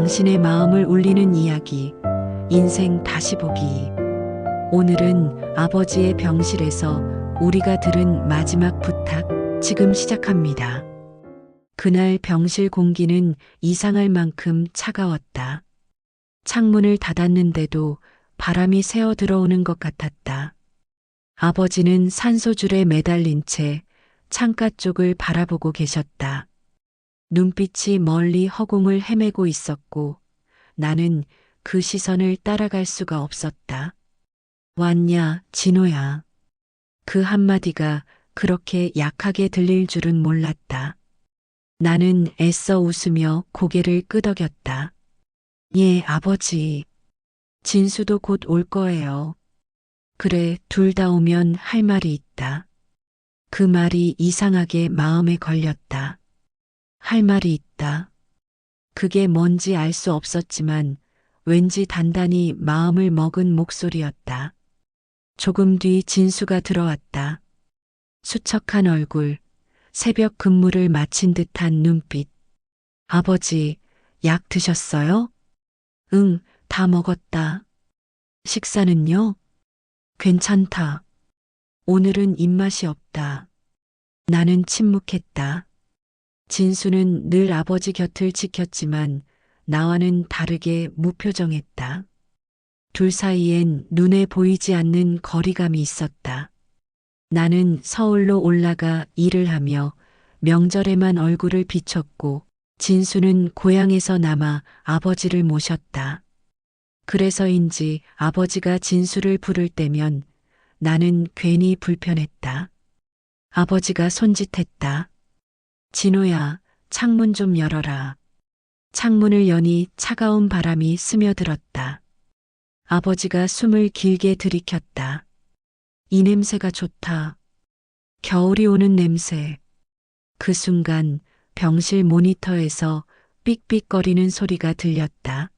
당신의 마음을 울리는 이야기, 인생 다시 보기. 오늘은 아버지의 병실에서 우리가 들은 마지막 부탁, 지금 시작합니다. 그날 병실 공기는 이상할 만큼 차가웠다. 창문을 닫았는데도 바람이 새어 들어오는 것 같았다. 아버지는 산소줄에 매달린 채 창가 쪽을 바라보고 계셨다. 눈빛이 멀리 허공을 헤매고 있었고 나는 그 시선을 따라갈 수가 없었다. 왔냐, 진호야. 그 한마디가 그렇게 약하게 들릴 줄은 몰랐다. 나는 애써 웃으며 고개를 끄덕였다. 예, 아버지. 진수도 곧 올 거예요. 그래, 둘 다 오면 할 말이 있다. 그 말이 이상하게 마음에 걸렸다. 할 말이 있다. 그게 뭔지 알 수 없었지만 왠지 단단히 마음을 먹은 목소리였다. 조금 뒤 진수가 들어왔다. 수척한 얼굴, 새벽 근무를 마친 듯한 눈빛. 아버지, 약 드셨어요? 응, 다 먹었다. 식사는요? 괜찮다. 오늘은 입맛이 없다. 나는 침묵했다. 진수는 늘 아버지 곁을 지켰지만 나와는 다르게 무표정했다. 둘 사이엔 눈에 보이지 않는 거리감이 있었다. 나는 서울로 올라가 일을 하며 명절에만 얼굴을 비췄고 진수는 고향에서 남아 아버지를 모셨다. 그래서인지 아버지가 진수를 부를 때면 나는 괜히 불편했다. 아버지가 손짓했다. 진호야, 창문 좀 열어라. 창문을 여니 차가운 바람이 스며들었다. 아버지가 숨을 길게 들이켰다. 이 냄새가 좋다. 겨울이 오는 냄새. 그 순간 병실 모니터에서 삑삑거리는 소리가 들렸다.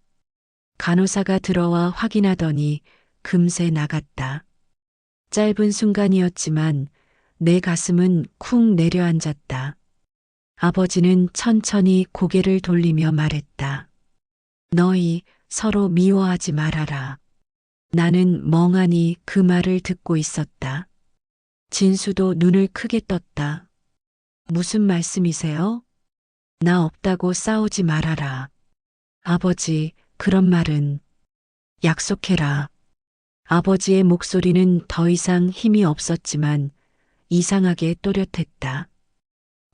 간호사가 들어와 확인하더니 금세 나갔다. 짧은 순간이었지만 내 가슴은 쿵 내려앉았다. 아버지는 천천히 고개를 돌리며 말했다. 너희 서로 미워하지 말아라. 나는 멍하니 그 말을 듣고 있었다. 진수도 눈을 크게 떴다. 무슨 말씀이세요? 나 없다고 싸우지 말아라. 아버지, 그런 말은 약속해라. 아버지의 목소리는 더 이상 힘이 없었지만 이상하게 또렷했다.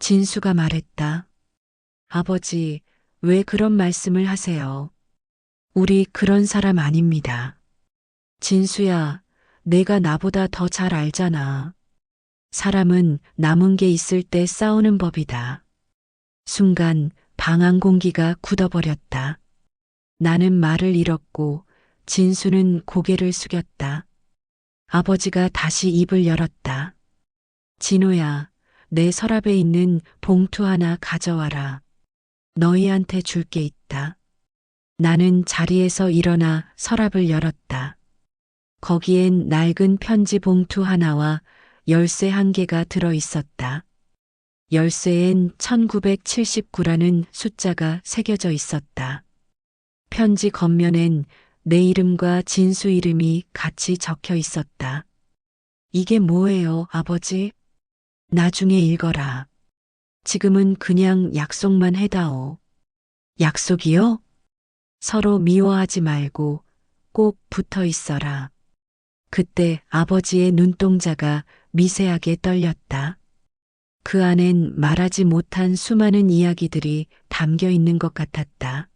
진수가 말했다. 아버지, 왜 그런 말씀을 하세요? 우리 그런 사람 아닙니다. 진수야, 내가 나보다 더 잘 알잖아. 사람은 남은 게 있을 때 싸우는 법이다. 순간 방안 공기가 굳어버렸다. 나는 말을 잃었고 진수는 고개를 숙였다. 아버지가 다시 입을 열었다. 진호야, 내 서랍에 있는 봉투 하나 가져와라. 너희한테 줄 게 있다. 나는 자리에서 일어나 서랍을 열었다. 거기엔 낡은 편지 봉투 하나와 열쇠 한 개가 들어 있었다. 열쇠엔 1979라는 숫자가 새겨져 있었다. 편지 겉면엔 내 이름과 진수 이름이 같이 적혀 있었다. 이게 뭐예요, 아버지? 나중에 읽어라. 지금은 그냥 약속만 해다오. 약속이요? 서로 미워하지 말고 꼭 붙어 있어라. 그때 아버지의 눈동자가 미세하게 떨렸다. 그 안엔 말하지 못한 수많은 이야기들이 담겨 있는 것 같았다.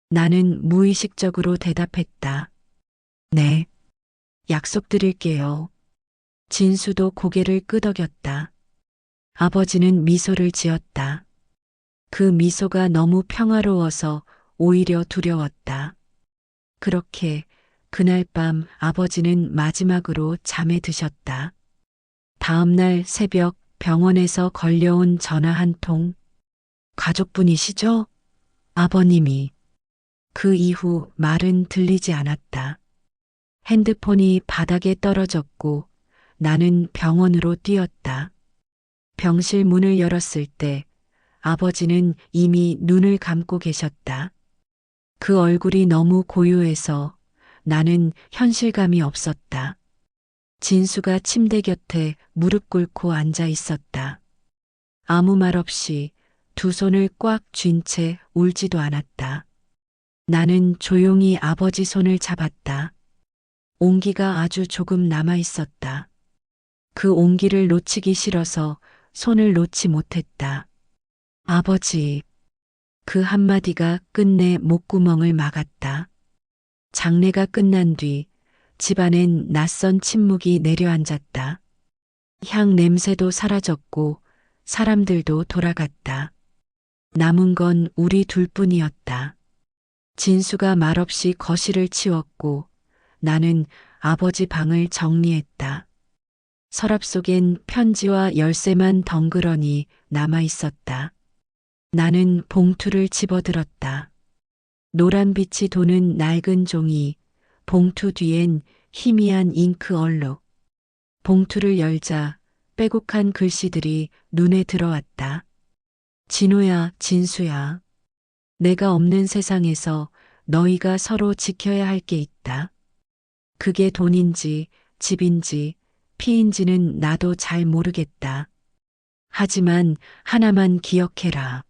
나는 무의식적으로 대답했다. 네. 약속드릴게요. 진수도 고개를 끄덕였다. 아버지는 미소를 지었다. 그 미소가 너무 평화로워서 오히려 두려웠다. 그렇게 그날 밤 아버지는 마지막으로 잠에 드셨다. 다음 날 새벽 병원에서 걸려온 전화 한 통. 가족분이시죠? 아버님이. 그 이후 말은 들리지 않았다. 핸드폰이 바닥에 떨어졌고 나는 병원으로 뛰었다. 병실 문을 열었을 때 아버지는 이미 눈을 감고 계셨다. 그 얼굴이 너무 고요해서 나는 현실감이 없었다. 진수가 침대 곁에 무릎 꿇고 앉아 있었다. 아무 말 없이 두 손을 꽉 쥔 채 울지도 않았다. 나는 조용히 아버지 손을 잡았다. 온기가 아주 조금 남아 있었다. 그 온기를 놓치기 싫어서 손을 놓지 못했다. 아버지. 그 한마디가 끝내 목구멍을 막았다. 장례가 끝난 뒤 집안엔 낯선 침묵이 내려앉았다. 향 냄새도 사라졌고 사람들도 돌아갔다. 남은 건 우리 둘뿐이었다. 진수가 말없이 거실을 치웠고 나는 아버지 방을 정리했다. 서랍 속엔 편지와 열쇠만 덩그러니 남아 있었다. 나는 봉투를 집어들었다. 노란 빛이 도는 낡은 종이, 봉투 뒤엔 희미한 잉크 얼룩. 봉투를 열자 빼곡한 글씨들이 눈에 들어왔다. 진호야, 진수야. 내가 없는 세상에서 너희가 서로 지켜야 할 게 있다. 그게 돈인지 집인지 피인지는 나도 잘 모르겠다. 하지만 하나만 기억해라.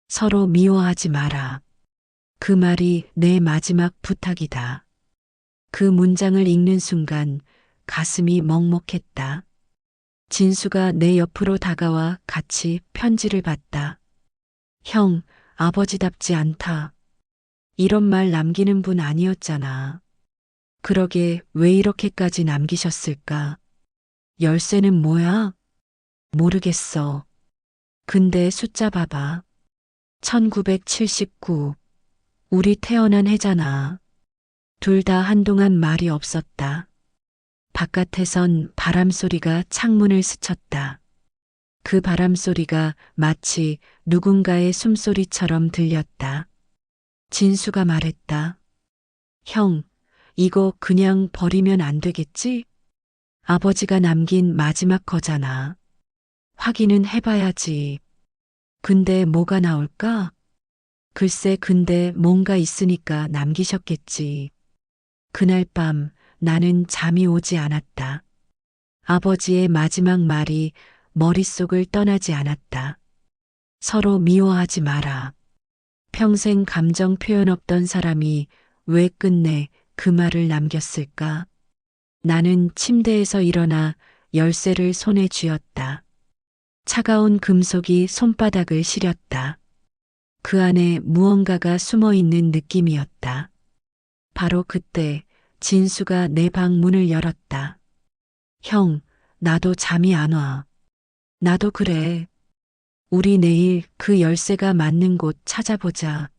서로 미워하지 마라. 그 말이 내 마지막 부탁이다. 그 문장을 읽는 순간 가슴이 먹먹했다. 진수가 내 옆으로 다가와 같이 편지를 봤다. 형, 아버지답지 않다. 이런 말 남기는 분 아니었잖아. 그러게 왜 이렇게까지 남기셨을까? 열쇠는 뭐야? 모르겠어. 근데 숫자 봐봐. 1979. 우리 태어난 해잖아. 둘 다 한동안 말이 없었다. 바깥에선 바람소리가 창문을 스쳤다. 그 바람소리가 마치 누군가의 숨소리처럼 들렸다. 진수가 말했다. 형, 이거 그냥 버리면 안 되겠지? 아버지가 남긴 마지막 거잖아. 확인은 해봐야지. 근데 뭐가 나올까? 글쎄, 근데 뭔가 있으니까 남기셨겠지. 그날 밤 나는 잠이 오지 않았다. 아버지의 마지막 말이 머릿속을 떠나지 않았다. 서로 미워하지 마라. 평생 감정 표현 없던 사람이 왜 끝내 그 말을 남겼을까? 나는 침대에서 일어나 열쇠를 손에 쥐었다. 차가운 금속이 손바닥을 시렸다. 그 안에 무언가가 숨어 있는 느낌이었다. 바로 그때 진수가 내 방 문을 열었다. 형, 나도 잠이 안 와. 나도 그래. 우리 내일 그 열쇠가 맞는 곳 찾아보자.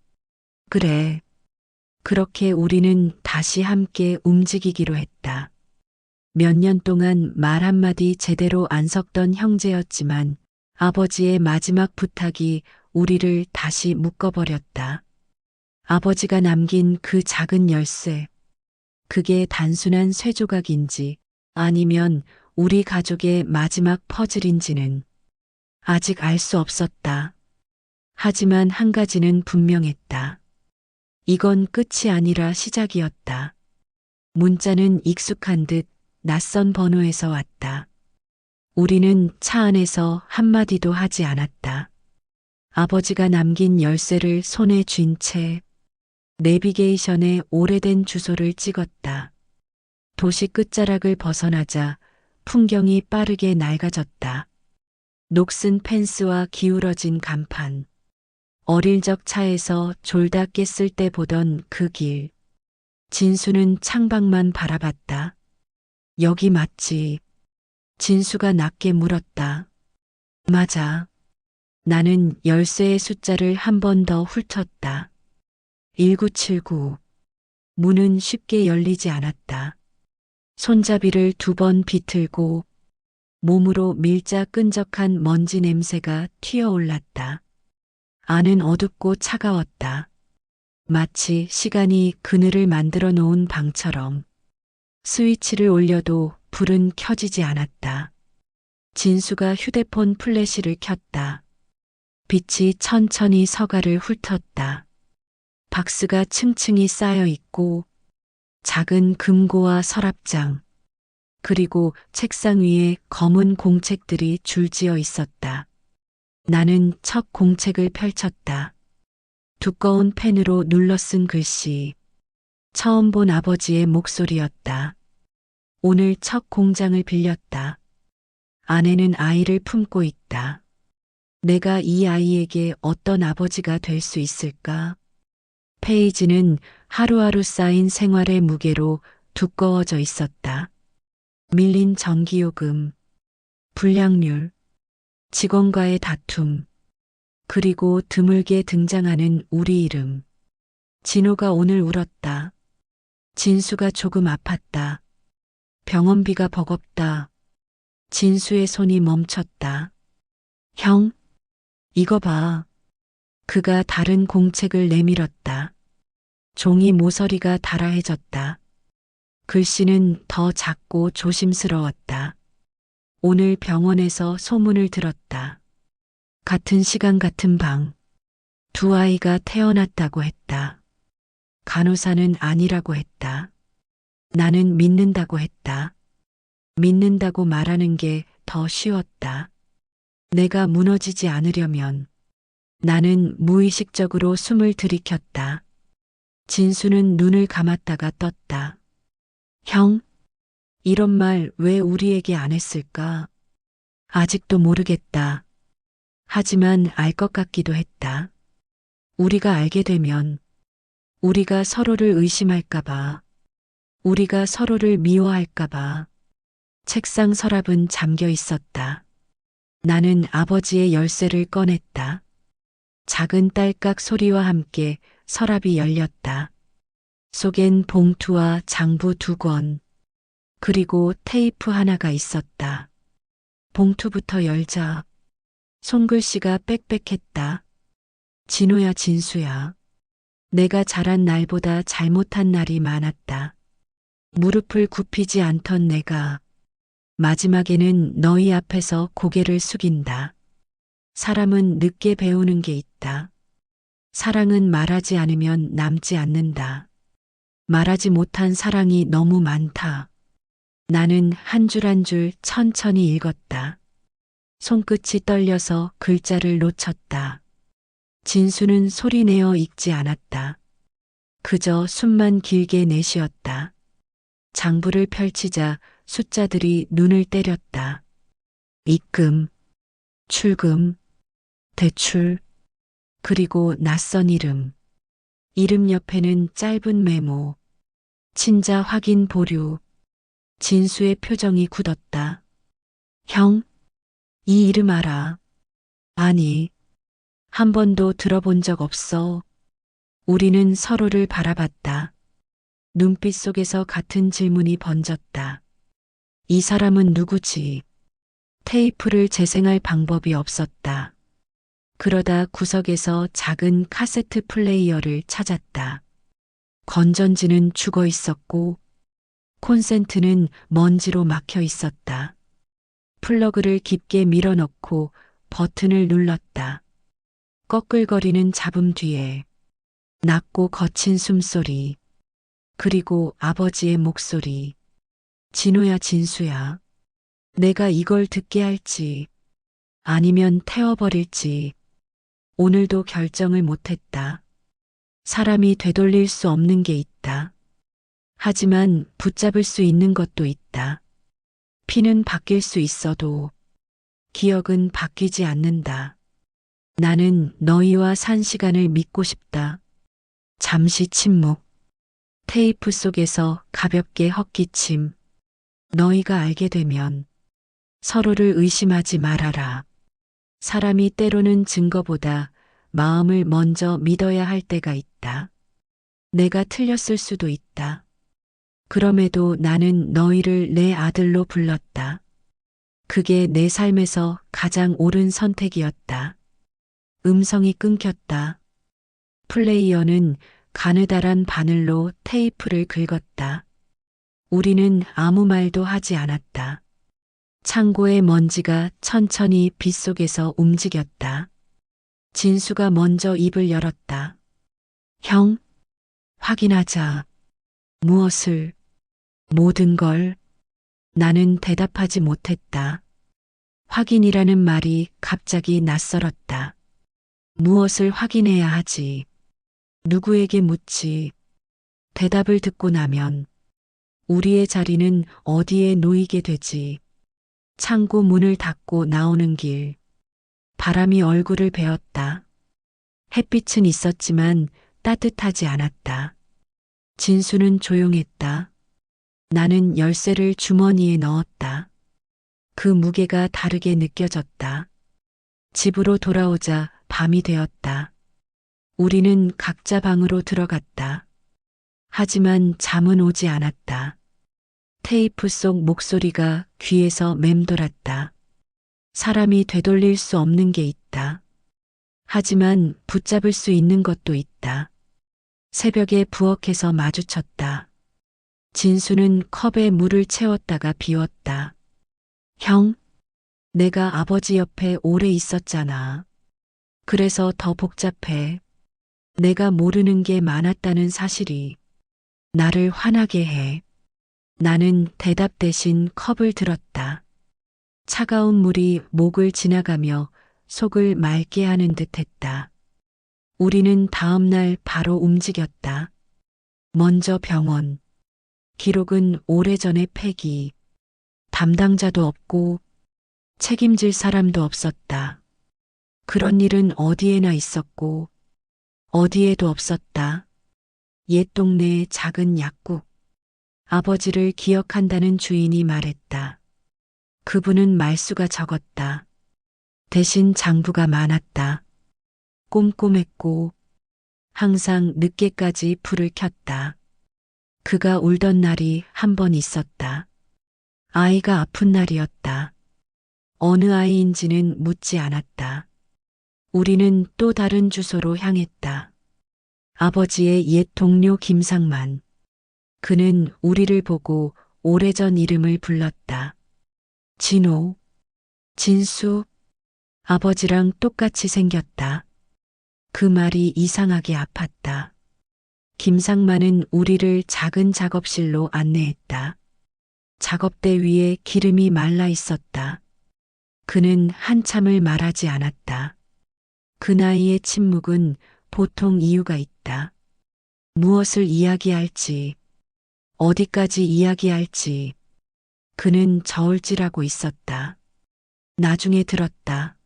그래. 그렇게 우리는 다시 함께 움직이기로 했다. 몇 년 동안 말 한마디 제대로 안 섞던 형제였지만 아버지의 마지막 부탁이 우리를 다시 묶어버렸다. 아버지가 남긴 그 작은 열쇠. 그게 단순한 쇠조각인지 아니면 우리 가족의 마지막 퍼즐인지는 아직 알 수 없었다. 하지만 한 가지는 분명했다. 이건 끝이 아니라 시작이었다. 문자는 익숙한 듯 낯선 번호에서 왔다. 우리는 차 안에서 한마디도 하지 않았다. 아버지가 남긴 열쇠를 손에 쥔 채 내비게이션에 오래된 주소를 찍었다. 도시 끝자락을 벗어나자 풍경이 빠르게 낡아졌다. 녹슨 펜스와 기울어진 간판. 어릴 적 차에서 졸다 깼을 때 보던 그 길. 진수는 창밖만 바라봤다. 여기 맞지? 진수가 낮게 물었다. 맞아. 나는 열쇠의 숫자를 한 번 더 훑었다. 1979. 문은 쉽게 열리지 않았다. 손잡이를 두 번 비틀고 몸으로 밀자 끈적한 먼지 냄새가 튀어올랐다. 안은 어둡고 차가웠다. 마치 시간이 그늘을 만들어 놓은 방처럼. 스위치를 올려도 불은 켜지지 않았다. 진수가 휴대폰 플래시를 켰다. 빛이 천천히 서가를 훑었다. 박스가 층층이 쌓여 있고 작은 금고와 서랍장, 그리고 책상 위에 검은 공책들이 줄지어 있었다. 나는 첫 공책을 펼쳤다. 두꺼운 펜으로 눌러 쓴 글씨. 처음 본 아버지의 목소리였다. 오늘 첫 공장을 빌렸다. 아내는 아이를 품고 있다. 내가 이 아이에게 어떤 아버지가 될 수 있을까? 페이지는 하루하루 쌓인 생활의 무게로 두꺼워져 있었다. 밀린 전기요금, 불량률, 직원과의 다툼, 그리고 드물게 등장하는 우리 이름. 진호가 오늘 울었다. 진수가 조금 아팠다. 병원비가 버겁다. 진수의 손이 멈췄다. 형, 이거 봐. 그가 다른 공책을 내밀었다. 종이 모서리가 달아해졌다. 글씨는 더 작고 조심스러웠다. 오늘 병원에서 소문을 들었다. 같은 시간 같은 방. 두 아이가 태어났다고 했다. 간호사는 아니라고 했다. 나는 믿는다고 했다. 믿는다고 말하는 게 더 쉬웠다. 내가 무너지지 않으려면 나는 무의식적으로 숨을 들이켰다. 진수는 눈을 감았다가 떴다. 형, 이런 말 왜 우리에게 안 했을까? 아직도 모르겠다. 하지만 알 것 같기도 했다. 우리가 알게 되면 우리가 서로를 의심할까봐, 우리가 서로를 미워할까봐. 책상 서랍은 잠겨 있었다. 나는 아버지의 열쇠를 꺼냈다. 작은 딸깍 소리와 함께 서랍이 열렸다. 속엔 봉투와 장부 2권, 그리고 테이프 하나가 있었다. 봉투부터 열자. 손글씨가 빽빽했다. 진호야, 진수야. 내가 자란 날보다 잘못한 날이 많았다. 무릎을 굽히지 않던 내가 마지막에는 너희 앞에서 고개를 숙인다. 사람은 늦게 배우는 게 있다. 사랑은 말하지 않으면 남지 않는다. 말하지 못한 사랑이 너무 많다. 나는 한 줄 한 줄 천천히 읽었다. 손끝이 떨려서 글자를 놓쳤다. 진수는 소리내어 읽지 않았다. 그저 숨만 길게 내쉬었다. 장부를 펼치자 숫자들이 눈을 때렸다. 입금, 출금, 대출, 그리고 낯선 이름. 이름 옆에는 짧은 메모. 친자 확인 보류. 진수의 표정이 굳었다. 형, 이 이름 알아? 아니, 한 번도 들어본 적 없어. 우리는 서로를 바라봤다. 눈빛 속에서 같은 질문이 번졌다. 이 사람은 누구지? 테이프를 재생할 방법이 없었다. 그러다 구석에서 작은 카세트 플레이어를 찾았다. 건전지는 죽어 있었고 콘센트는 먼지로 막혀 있었다. 플러그를 깊게 밀어넣고 버튼을 눌렀다. 꺼끌거리는 잡음 뒤에 낮고 거친 숨소리, 그리고 아버지의 목소리. 진호야, 진수야. 내가 이걸 듣게 할지 아니면 태워버릴지 오늘도 결정을 못했다. 사람이 되돌릴 수 없는 게 있다. 하지만 붙잡을 수 있는 것도 있다. 피는 바뀔 수 있어도 기억은 바뀌지 않는다. 나는 너희와 산 시간을 믿고 싶다. 잠시 침묵. 테이프 속에서 가볍게 헛기침. 너희가 알게 되면 서로를 의심하지 말아라. 사람이 때로는 증거보다 마음을 먼저 믿어야 할 때가 있다. 내가 틀렸을 수도 있다. 그럼에도 나는 너희를 내 아들로 불렀다. 그게 내 삶에서 가장 옳은 선택이었다. 음성이 끊겼다. 플레이어는 가느다란 바늘로 테이프를 긁었다. 우리는 아무 말도 하지 않았다. 창고의 먼지가 천천히 빗속에서 움직였다. 진수가 먼저 입을 열었다. 형, 확인하자. 무엇을? 모든 걸. 나는 대답하지 못했다. 확인이라는 말이 갑자기 낯설었다. 무엇을 확인해야 하지? 누구에게 묻지? 대답을 듣고 나면 우리의 자리는 어디에 놓이게 되지? 창고 문을 닫고 나오는 길. 바람이 얼굴을 베었다. 햇빛은 있었지만 따뜻하지 않았다. 진수는 조용했다. 나는 열쇠를 주머니에 넣었다. 그 무게가 다르게 느껴졌다. 집으로 돌아오자 밤이 되었다. 우리는 각자 방으로 들어갔다. 하지만 잠은 오지 않았다. 테이프 속 목소리가 귀에서 맴돌았다. 사람이 되돌릴 수 없는 게 있다. 하지만 붙잡을 수 있는 것도 있다. 새벽에 부엌에서 마주쳤다. 진수는 컵에 물을 채웠다가 비웠다. 형, 내가 아버지 옆에 오래 있었잖아. 그래서 더 복잡해. 내가 모르는 게 많았다는 사실이 나를 화나게 해. 나는 대답 대신 컵을 들었다. 차가운 물이 목을 지나가며 속을 맑게 하는 듯 했다. 우리는 다음 날 바로 움직였다. 먼저 병원. 기록은 오래전에 폐기. 담당자도 없고 책임질 사람도 없었다. 그런 일은 어디에나 있었고 어디에도 없었다. 옛 동네의 작은 약국. 아버지를 기억한다는 주인이 말했다. 그분은 말수가 적었다. 대신 장부가 많았다. 꼼꼼했고 항상 늦게까지 불을 켰다. 그가 울던 날이 한 번 있었다. 아이가 아픈 날이었다. 어느 아이인지는 묻지 않았다. 우리는 또 다른 주소로 향했다. 아버지의 옛 동료 김상만. 그는 우리를 보고 오래전 이름을 불렀다. 진호, 진수, 아버지랑 똑같이 생겼다. 그 말이 이상하게 아팠다. 김상만은 우리를 작은 작업실로 안내했다. 작업대 위에 기름이 말라 있었다. 그는 한참을 말하지 않았다. 그 나이의 침묵은 보통 이유가 있다. 무엇을 이야기할지, 어디까지 이야기할지. 그는 저울질하고 있었다. 나중에 들었다.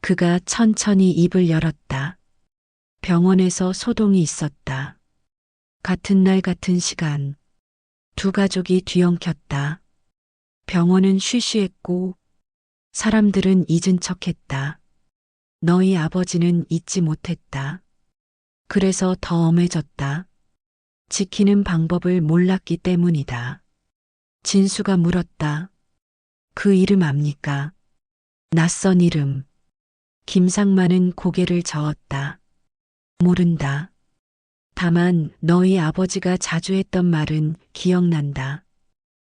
그가 천천히 입을 열었다. 병원에서 소동이 있었다. 같은 날 같은 시간. 두 가족이 뒤엉켰다. 병원은 쉬쉬했고 사람들은 잊은 척했다. 너희 아버지는 잊지 못했다. 그래서 더 엄해졌다. 지키는 방법을 몰랐기 때문이다. 진수가 물었다. 그 이름 압니까? 낯선 이름. 김상만은 고개를 저었다. 모른다. 다만 너희 아버지가 자주 했던 말은 기억난다.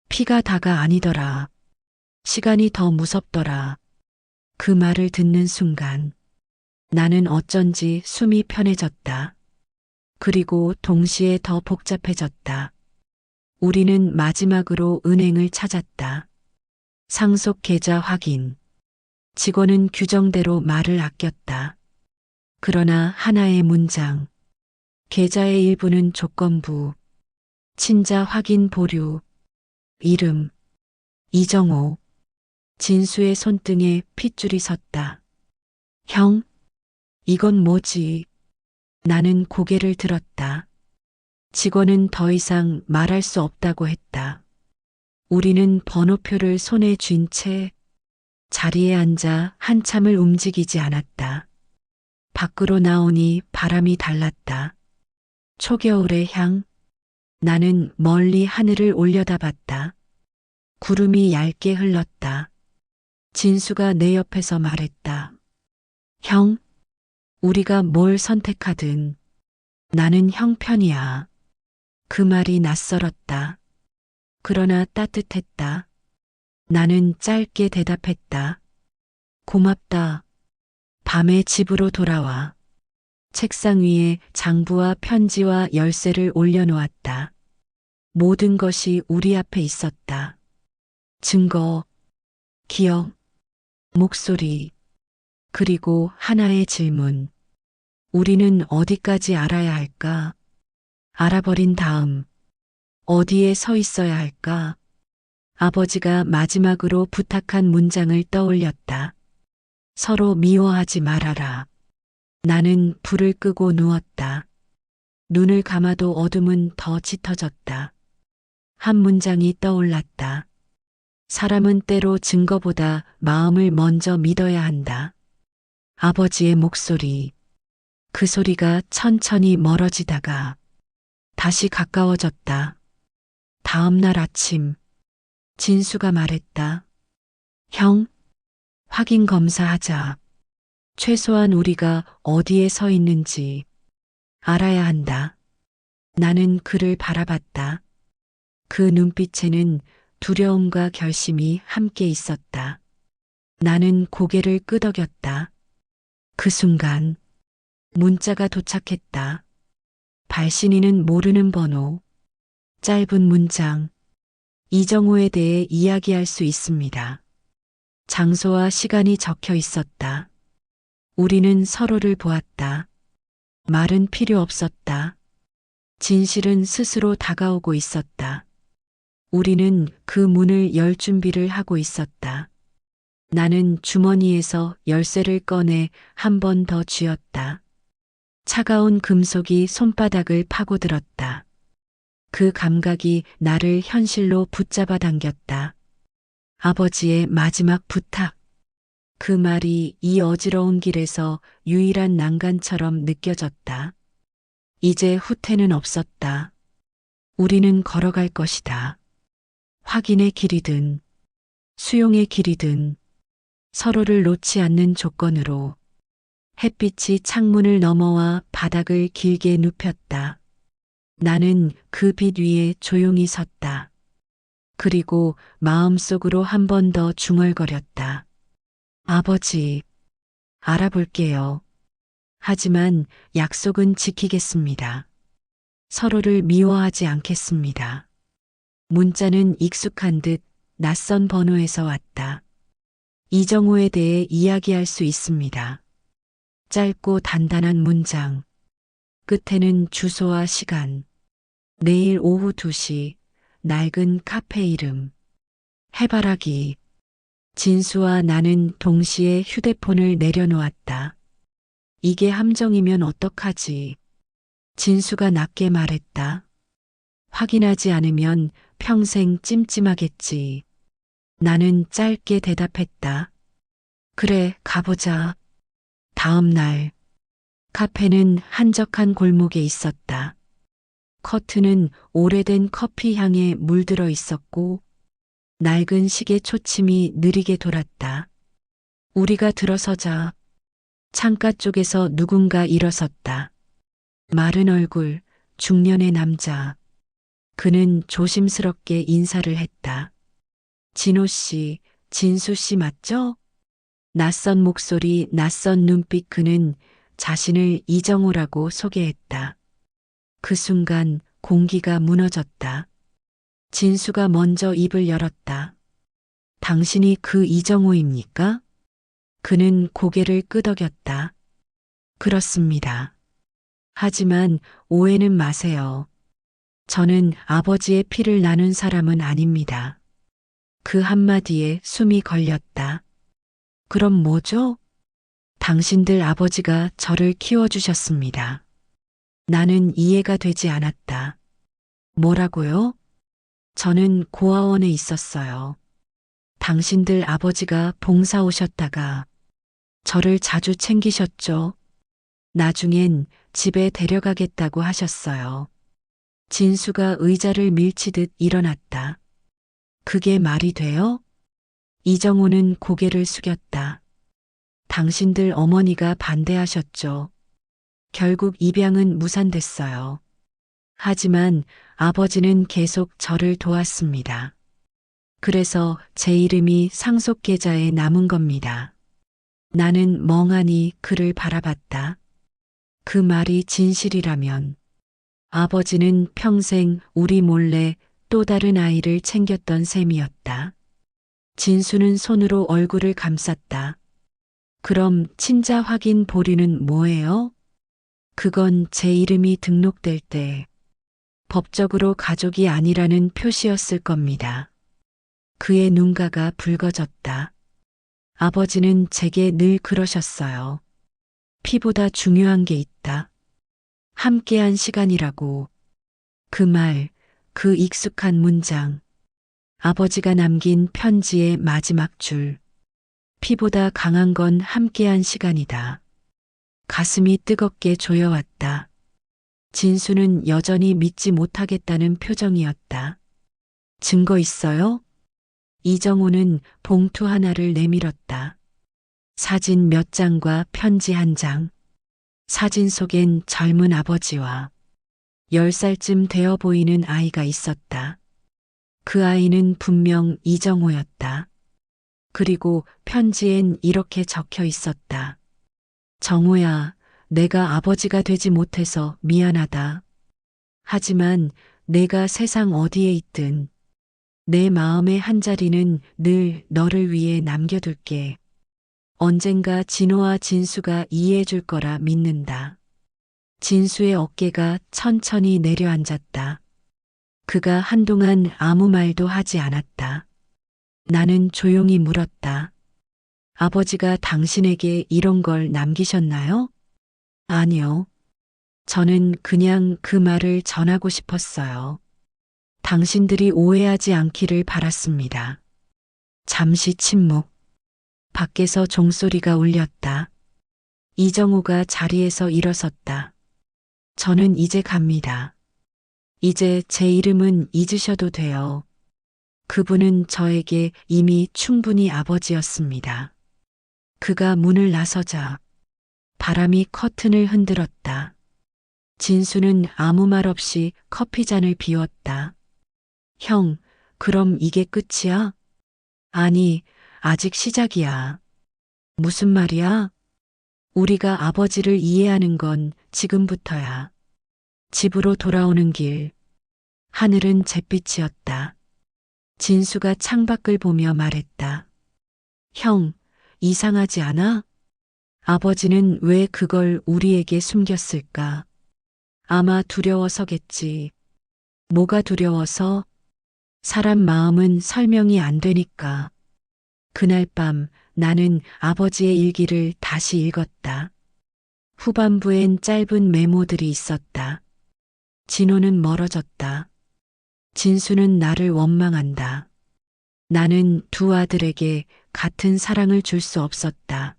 피가 다가 아니더라. 시간이 더 무섭더라. 그 말을 듣는 순간 나는 어쩐지 숨이 편해졌다. 그리고 동시에 더 복잡해졌다. 우리는 마지막으로 은행을 찾았다. 상속 계좌 확인. 직원은 규정대로 말을 아꼈다. 그러나 하나의 문장. 계좌의 일부는 조건부. 친자 확인 보류. 이름. 이정호. 진수의 손등에 핏줄이 섰다. 형, 이건 뭐지? 나는 고개를 들었다. 직원은 더 이상 말할 수 없다고 했다. 우리는 번호표를 손에 쥔 채 자리에 앉아 한참을 움직이지 않았다. 밖으로 나오니 바람이 달랐다. 초겨울의 향. 나는 멀리 하늘을 올려다봤다. 구름이 얇게 흘렀다. 진수가 내 옆에서 말했다. 형, 우리가 뭘 선택하든 나는 형 편이야. 그 말이 낯설었다. 그러나 따뜻했다. 나는 짧게 대답했다. 고맙다. 밤에 집으로 돌아와. 책상 위에 장부와 편지와 열쇠를 올려놓았다. 모든 것이 우리 앞에 있었다. 증거, 기억, 목소리, 그리고 하나의 질문. 우리는 어디까지 알아야 할까? 알아버린 다음, 어디에 서 있어야 할까? 아버지가 마지막으로 부탁한 문장을 떠올렸다. 서로 미워하지 말아라. 나는 불을 끄고 누웠다. 눈을 감아도 어둠은 더 짙어졌다. 한 문장이 떠올랐다. 사람은 때로 증거보다 마음을 먼저 믿어야 한다. 아버지의 목소리. 그 소리가 천천히 멀어지다가 다시 가까워졌다. 다음 날 아침, 진수가 말했다. 형, 확인 검사하자. 최소한 우리가 어디에 서 있는지 알아야 한다. 나는 그를 바라봤다. 그 눈빛에는 두려움과 결심이 함께 있었다. 나는 고개를 끄덕였다. 그 순간 문자가 도착했다. 발신인은 모르는 번호. 짧은 문장. 이정호에 대해 이야기할 수 있습니다. 장소와 시간이 적혀 있었다. 우리는 서로를 보았다. 말은 필요 없었다. 진실은 스스로 다가오고 있었다. 우리는 그 문을 열 준비를 하고 있었다. 나는 주머니에서 열쇠를 꺼내 한 번 더 쥐었다. 차가운 금속이 손바닥을 파고들었다. 그 감각이 나를 현실로 붙잡아 당겼다. 아버지의 마지막 부탁. 그 말이 이 어지러운 길에서 유일한 난간처럼 느껴졌다. 이제 후퇴는 없었다. 우리는 걸어갈 것이다. 확인의 길이든 수용의 길이든 서로를 놓지 않는 조건으로. 햇빛이 창문을 넘어와 바닥을 길게 눕혔다. 나는 그 빛 위에 조용히 섰다. 그리고 마음속으로 한 번 더 중얼거렸다. 아버지, 알아볼게요. 하지만 약속은 지키겠습니다. 서로를 미워하지 않겠습니다. 문자는 익숙한 듯 낯선 번호에서 왔다. 이정호에 대해 이야기할 수 있습니다. 짧고 단단한 문장. 끝에는 주소와 시간. 내일 오후 2시, 낡은 카페 이름. 해바라기. 진수와 나는 동시에 휴대폰을 내려놓았다. 이게 함정이면 어떡하지? 진수가 낮게 말했다. 확인하지 않으면 평생 찜찜하겠지. 나는 짧게 대답했다. 그래, 가보자. 다음 날, 카페는 한적한 골목에 있었다. 커튼은 오래된 커피 향에 물들어 있었고, 낡은 시계 초침이 느리게 돌았다. 우리가 들어서자 창가 쪽에서 누군가 일어섰다. 마른 얼굴, 중년의 남자. 그는 조심스럽게 인사를 했다. 진호 씨, 진수 씨 맞죠? 낯선 목소리, 낯선 눈빛. 그는 자신을 이정호라고 소개했다. 그 순간 공기가 무너졌다. 진수가 먼저 입을 열었다. 당신이 그 이정호입니까? 그는 고개를 끄덕였다. 그렇습니다. 하지만 오해는 마세요. 저는 아버지의 피를 나눈 사람은 아닙니다. 그 한마디에 숨이 걸렸다. 그럼 뭐죠? 당신들 아버지가 저를 키워주셨습니다. 나는 이해가 되지 않았다. 뭐라고요? 저는 고아원에 있었어요. 당신들 아버지가 봉사 오셨다가 저를 자주 챙기셨죠. 나중엔 집에 데려가겠다고 하셨어요. 진수가 의자를 밀치듯 일어났다. 그게 말이 돼요? 이정호는 고개를 숙였다. 당신들 어머니가 반대하셨죠. 결국 입양은 무산됐어요. 하지만 아버지는 계속 저를 도왔습니다. 그래서 제 이름이 상속계좌에 남은 겁니다. 나는 멍하니 그를 바라봤다. 그 말이 진실이라면 아버지는 평생 우리 몰래 또 다른 아이를 챙겼던 셈이었다. 진수는 손으로 얼굴을 감쌌다. 그럼 친자 확인 보류는 뭐예요? 그건 제 이름이 등록될 때 법적으로 가족이 아니라는 표시였을 겁니다. 그의 눈가가 붉어졌다. 아버지는 제게 늘 그러셨어요. 피보다 중요한 게 있다. 함께한 시간이라고. 그 말, 그 익숙한 문장. 아버지가 남긴 편지의 마지막 줄. 피보다 강한 건 함께한 시간이다. 가슴이 뜨겁게 조여왔다. 진수는 여전히 믿지 못하겠다는 표정이었다. 증거 있어요? 이정호는 봉투 하나를 내밀었다. 사진 몇 장과 편지 한 장. 사진 속엔 젊은 아버지와 10살쯤 되어 보이는 아이가 있었다. 그 아이는 분명 이정호였다. 그리고 편지엔 이렇게 적혀 있었다. 정호야, 내가 아버지가 되지 못해서 미안하다. 하지만 내가 세상 어디에 있든 내 마음의 한 자리는 늘 너를 위해 남겨둘게. 언젠가 진호와 진수가 이해해 줄 거라 믿는다. 진수의 어깨가 천천히 내려앉았다. 그가 한동안 아무 말도 하지 않았다. 나는 조용히 물었다. 아버지가 당신에게 이런 걸 남기셨나요? 아니요. 저는 그냥 그 말을 전하고 싶었어요. 당신들이 오해하지 않기를 바랐습니다. 잠시 침묵. 밖에서 종소리가 울렸다. 이정호가 자리에서 일어섰다. 저는 이제 갑니다. 이제 제 이름은 잊으셔도 돼요. 그분은 저에게 이미 충분히 아버지였습니다. 그가 문을 나서자 바람이 커튼을 흔들었다. 진수는 아무 말 없이 커피잔을 비웠다. 형, 그럼 이게 끝이야? 아니, 아직 시작이야. 무슨 말이야? 우리가 아버지를 이해하는 건 지금부터야. 집으로 돌아오는 길. 하늘은 잿빛이었다. 진수가 창밖을 보며 말했다. 형, 이상하지 않아? 아버지는 왜 그걸 우리에게 숨겼을까? 아마 두려워서겠지. 뭐가 두려워서? 사람 마음은 설명이 안 되니까. 그날 밤 나는 아버지의 일기를 다시 읽었다. 후반부엔 짧은 메모들이 있었다. 진호는 멀어졌다. 진수는 나를 원망한다. 나는 두 아들에게 같은 사랑을 줄 수 없었다.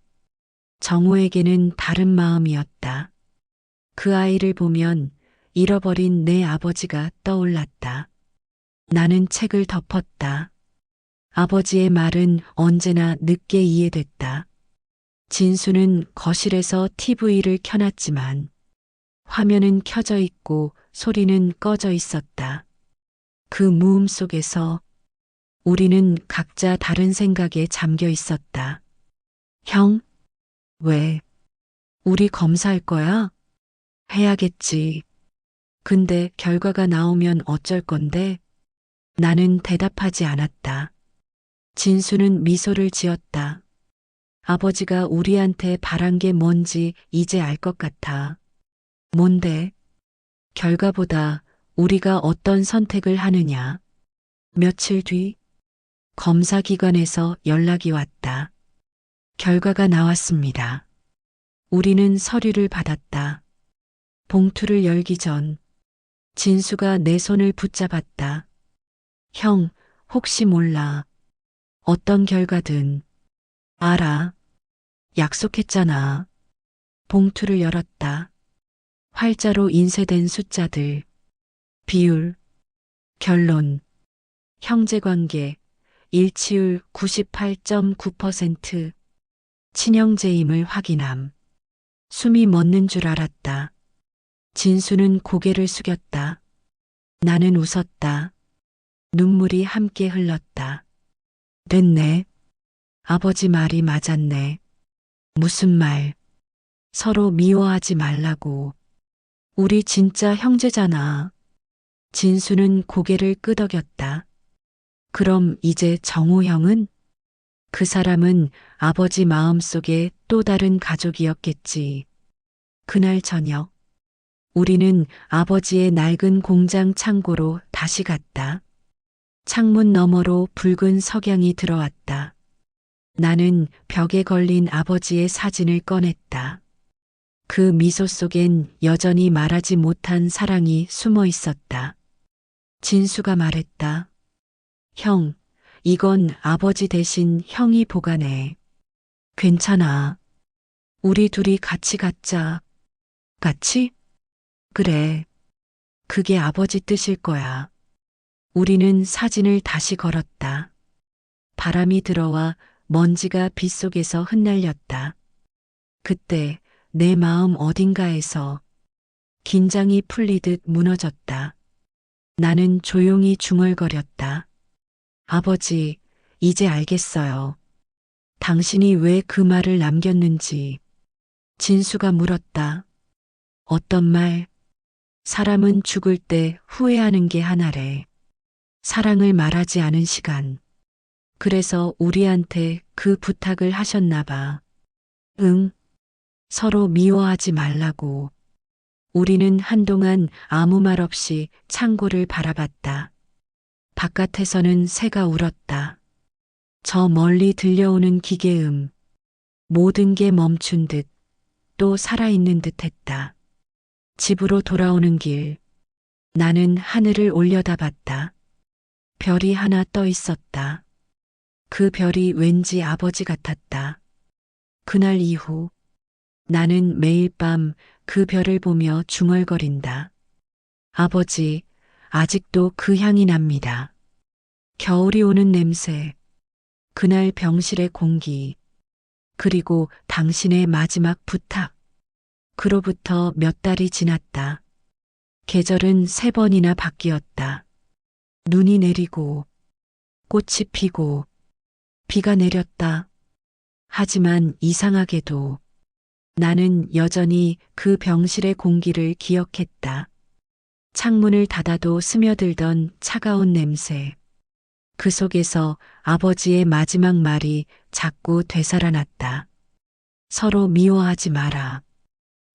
정호에게는 다른 마음이었다. 그 아이를 보면 잃어버린 내 아버지가 떠올랐다. 나는 책을 덮었다. 아버지의 말은 언제나 늦게 이해됐다. 진수는 거실에서 TV를 켜놨지만 화면은 켜져 있고 소리는 꺼져 있었다. 그 무음 속에서 우리는 각자 다른 생각에 잠겨 있었다. 형? 왜? 우리 검사할 거야? 해야겠지. 근데 결과가 나오면 어쩔 건데? 나는 대답하지 않았다. 진수는 미소를 지었다. 아버지가 우리한테 바란 게 뭔지 이제 알 것 같아. 뭔데? 결과보다 우리가 어떤 선택을 하느냐. 며칠 뒤 검사기관에서 연락이 왔다. 결과가 나왔습니다. 우리는 서류를 받았다. 봉투를 열기 전 진수가 내 손을 붙잡았다. 형, 혹시 몰라. 어떤 결과든 알아. 약속했잖아. 봉투를 열었다. 활자로 인쇄된 숫자들. 비율, 결론, 형제관계, 일치율 98.9%, 친형제임을 확인함. 숨이 멎는 줄 알았다. 진수는 고개를 숙였다. 나는 웃었다. 눈물이 함께 흘렀다. 됐네. 아버지 말이 맞았네. 무슨 말? 서로 미워하지 말라고. 우리 진짜 형제잖아. 진수는 고개를 끄덕였다. 그럼 이제 정우 형은? 그 사람은 아버지 마음속에 또 다른 가족이었겠지. 그날 저녁, 우리는 아버지의 낡은 공장 창고로 다시 갔다. 창문 너머로 붉은 석양이 들어왔다. 나는 벽에 걸린 아버지의 사진을 꺼냈다. 그 미소 속엔 여전히 말하지 못한 사랑이 숨어 있었다. 진수가 말했다. 형, 이건 아버지 대신 형이 보관해. 괜찮아. 우리 둘이 같이 갖자. 같이? 그래. 그게 아버지 뜻일 거야. 우리는 사진을 다시 걸었다. 바람이 들어와 먼지가 빗속에서 흩날렸다. 그때 내 마음 어딘가에서 긴장이 풀리듯 무너졌다. 나는 조용히 중얼거렸다. 아버지, 이제 알겠어요. 당신이 왜 그 말을 남겼는지. 진수가 물었다. 어떤 말? 사람은 죽을 때 후회하는 게 하나래. 사랑을 말하지 않은 시간. 그래서 우리한테 그 부탁을 하셨나 봐. 응. 서로 미워하지 말라고. 우리는 한동안 아무 말 없이 창고를 바라봤다. 바깥에서는 새가 울었다. 저 멀리 들려오는 기계음. 모든 게 멈춘 듯 또 살아있는 듯 했다. 집으로 돌아오는 길. 나는 하늘을 올려다봤다. 별이 하나 떠 있었다. 그 별이 왠지 아버지 같았다. 그날 이후 나는 매일 밤 그 별을 보며 중얼거린다. 아버지, 아직도 그 향이 납니다. 겨울이 오는 냄새, 그날 병실의 공기, 그리고 당신의 마지막 부탁. 그로부터 몇 달이 지났다. 계절은 3번이나 바뀌었다. 눈이 내리고, 꽃이 피고, 비가 내렸다. 하지만 이상하게도 나는 여전히 그 병실의 공기를 기억했다. 창문을 닫아도 스며들던 차가운 냄새. 그 속에서 아버지의 마지막 말이 자꾸 되살아났다. 서로 미워하지 마라.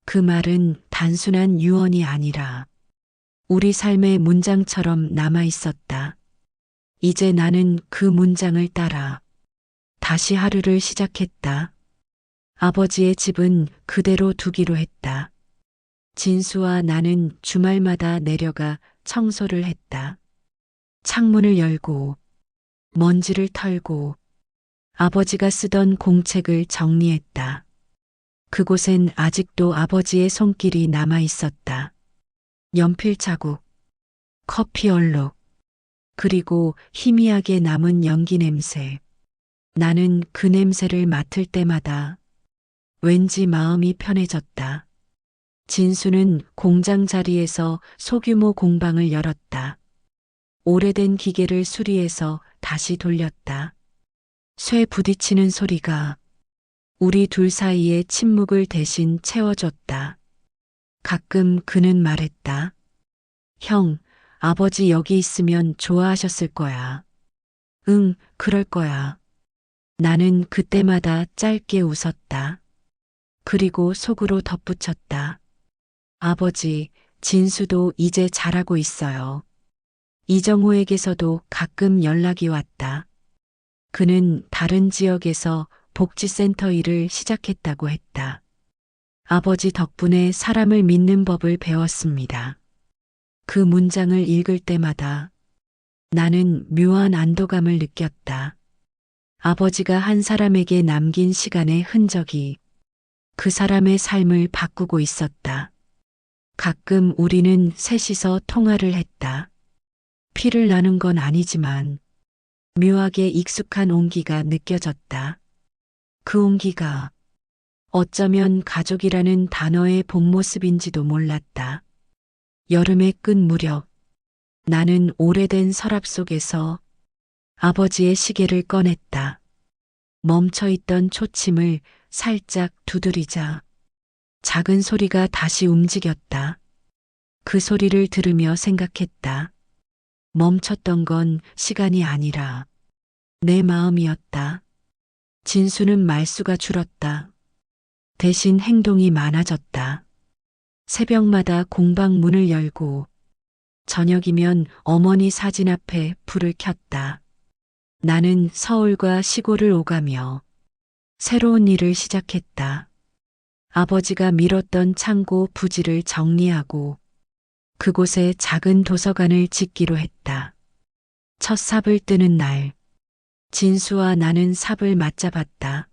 그 말은 단순한 유언이 아니라 우리 삶의 문장처럼 남아 있었다. 이제 나는 그 문장을 따라 다시 하루를 시작했다. 아버지의 집은 그대로 두기로 했다. 진수와 나는 주말마다 내려가 청소를 했다. 창문을 열고 먼지를 털고 아버지가 쓰던 공책을 정리했다. 그곳엔 아직도 아버지의 손길이 남아 있었다. 연필 자국, 커피 얼룩, 그리고 희미하게 남은 연기 냄새. 나는 그 냄새를 맡을 때마다 왠지 마음이 편해졌다. 진수는 공장 자리에서 소규모 공방을 열었다. 오래된 기계를 수리해서 다시 돌렸다. 쇠 부딪히는 소리가 우리 둘 사이의 침묵을 대신 채워줬다. 가끔 그는 말했다. 형, 아버지 여기 있으면 좋아하셨을 거야. 응, 그럴 거야. 나는 그때마다 짧게 웃었다. 그리고 속으로 덧붙였다. 아버지, 진수도 이제 잘하고 있어요. 이정호에게서도 가끔 연락이 왔다. 그는 다른 지역에서 복지센터 일을 시작했다고 했다. 아버지 덕분에 사람을 믿는 법을 배웠습니다. 그 문장을 읽을 때마다 나는 묘한 안도감을 느꼈다. 아버지가 한 사람에게 남긴 시간의 흔적이 그 사람의 삶을 바꾸고 있었다. 가끔 우리는 셋이서 통화를 했다. 피를 나눈 건 아니지만 묘하게 익숙한 온기가 느껴졌다. 그 온기가 어쩌면 가족이라는 단어의 본 모습인지도 몰랐다. 여름의 끝 무렵 나는 오래된 서랍 속에서 아버지의 시계를 꺼냈다. 멈춰있던 초침을 살짝 두드리자 작은 소리가 다시 움직였다. 그 소리를 들으며 생각했다. 멈췄던 건 시간이 아니라 내 마음이었다. 진수는 말수가 줄었다. 대신 행동이 많아졌다. 새벽마다 공방 문을 열고 저녁이면 어머니 사진 앞에 불을 켰다. 나는 서울과 시골을 오가며 새로운 일을 시작했다. 아버지가 미뤘던 창고 부지를 정리하고 그곳에 작은 도서관을 짓기로 했다. 첫 삽을 뜨는 날, 진수와 나는 삽을 맞잡았다.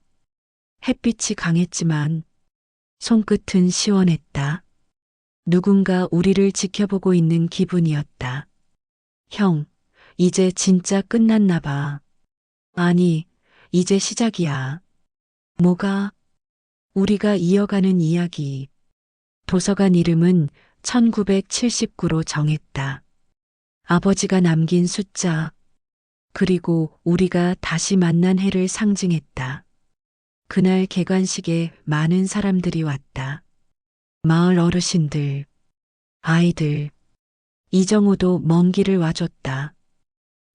햇빛이 강했지만 손끝은 시원했다. 누군가 우리를 지켜보고 있는 기분이었다. 형, 이제 진짜 끝났나 봐. 아니, 이제 시작이야. 뭐가? 우리가 이어가는 이야기. 도서관 이름은 1979로 정했다. 아버지가 남긴 숫자, 그리고 우리가 다시 만난 해를 상징했다. 그날 개관식에 많은 사람들이 왔다. 마을 어르신들, 아이들, 이정호도 먼 길을 와줬다.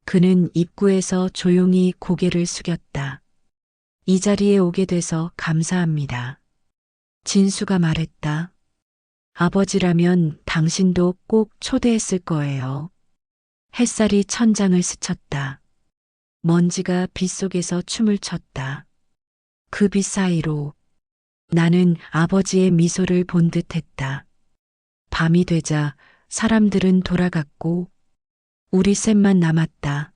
그는 입구에서 조용히 고개를 숙였다. 이 자리에 오게 돼서 감사합니다. 진수가 말했다. 아버지라면 당신도 꼭 초대했을 거예요. 햇살이 천장을 스쳤다. 먼지가 빗속에서 춤을 췄다. 그 빛 사이로 나는 아버지의 미소를 본 듯했다. 밤이 되자 사람들은 돌아갔고 우리 셋만 남았다.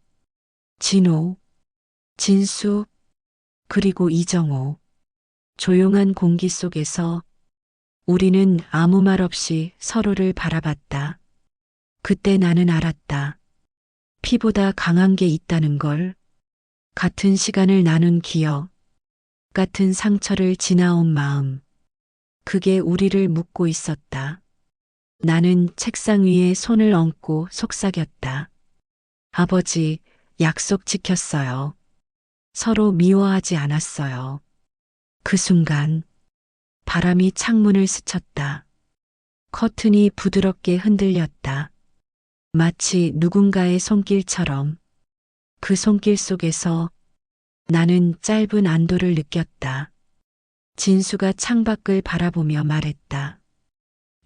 진호, 진수, 그리고 이정호. 조용한 공기 속에서 우리는 아무 말 없이 서로를 바라봤다. 그때 나는 알았다. 피보다 강한 게 있다는 걸. 같은 시간을 나눈 기억, 같은 상처를 지나온 마음. 그게 우리를 묶고 있었다. 나는 책상 위에 손을 얹고 속삭였다. 아버지, 약속 지켰어요. 서로 미워하지 않았어요. 그 순간 바람이 창문을 스쳤다. 커튼이 부드럽게 흔들렸다. 마치 누군가의 손길처럼. 그 손길 속에서 나는 짧은 안도를 느꼈다. 진수가 창밖을 바라보며 말했다.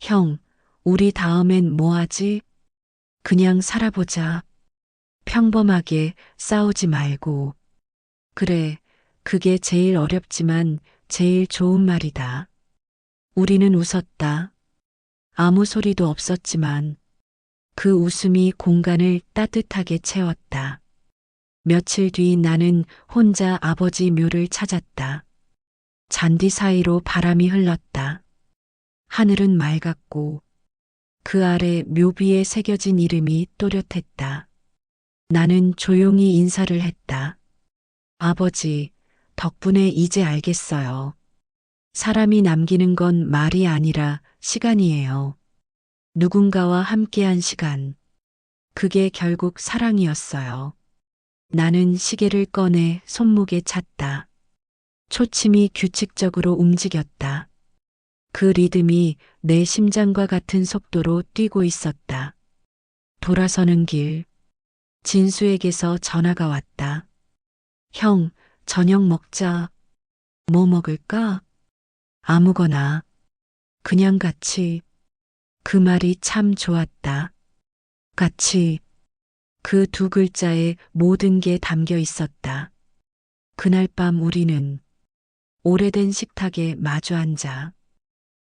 형, 우리 다음엔 뭐 하지? 그냥 살아보자. 평범하게 싸우지 말고. 그래, 그게 제일 어렵지만 제일 좋은 말이다. 우리는 웃었다. 아무 소리도 없었지만 그 웃음이 공간을 따뜻하게 채웠다. 며칠 뒤 나는 혼자 아버지 묘를 찾았다. 잔디 사이로 바람이 흘렀다. 하늘은 맑았고 그 아래 묘비에 새겨진 이름이 또렷했다. 나는 조용히 인사를 했다. 아버지, 덕분에 이제 알겠어요. 사람이 남기는 건 말이 아니라 시간이에요. 누군가와 함께한 시간. 그게 결국 사랑이었어요. 나는 시계를 꺼내 손목에 찼다. 초침이 규칙적으로 움직였다. 그 리듬이 내 심장과 같은 속도로 뛰고 있었다. 돌아서는 길. 진수에게서 전화가 왔다. 형, 저녁 먹자. 뭐 먹을까? 아무거나. 그냥 같이. 그 말이 참 좋았다. 같이. 그 두 글자에 모든 게 담겨 있었다. 그날 밤 우리는 오래된 식탁에 마주 앉아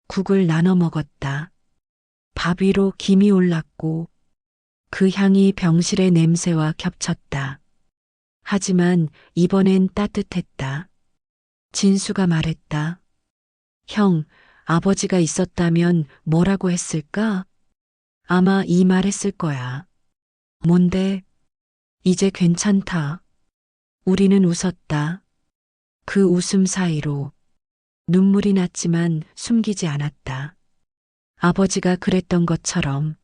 국을 나눠 먹었다. 밥 위로 김이 올랐고 그 향이 병실의 냄새와 겹쳤다. 하지만 이번엔 따뜻했다. 진수가 말했다. 형, 아버지가 있었다면 뭐라고 했을까? 아마 이 말 했을 거야. 뭔데? 이제 괜찮다. 우리는 웃었다. 그 웃음 사이로 눈물이 났지만 숨기지 않았다. 아버지가 그랬던 것처럼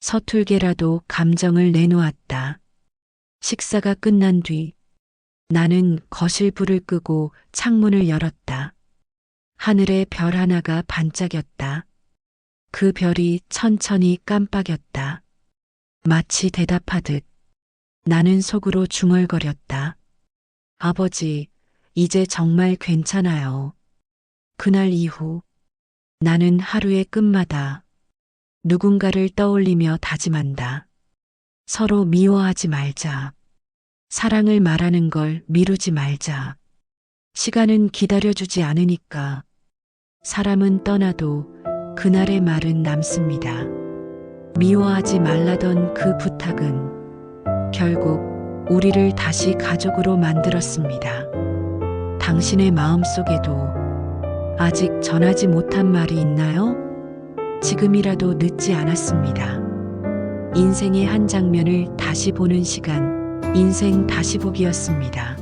서툴게라도 감정을 내놓았다. 식사가 끝난 뒤 나는 거실 불을 끄고 창문을 열었다. 하늘에 별 하나가 반짝였다. 그 별이 천천히 깜빡였다. 마치 대답하듯 나는 속으로 중얼거렸다. 아버지, 이제 정말 괜찮아요. 그날 이후 나는 하루의 끝마다 누군가를 떠올리며 다짐한다. 서로 미워하지 말자. 사랑을 말하는 걸 미루지 말자. 시간은 기다려주지 않으니까. 사람은 떠나도 그날의 말은 남습니다. 미워하지 말라던 그 부탁은 결국 우리를 다시 가족으로 만들었습니다. 당신의 마음속에도 아직 전하지 못한 말이 있나요? 지금이라도 늦지 않았습니다. 인생의 한 장면을 다시 보는 시간, 인생 다시 보기였습니다.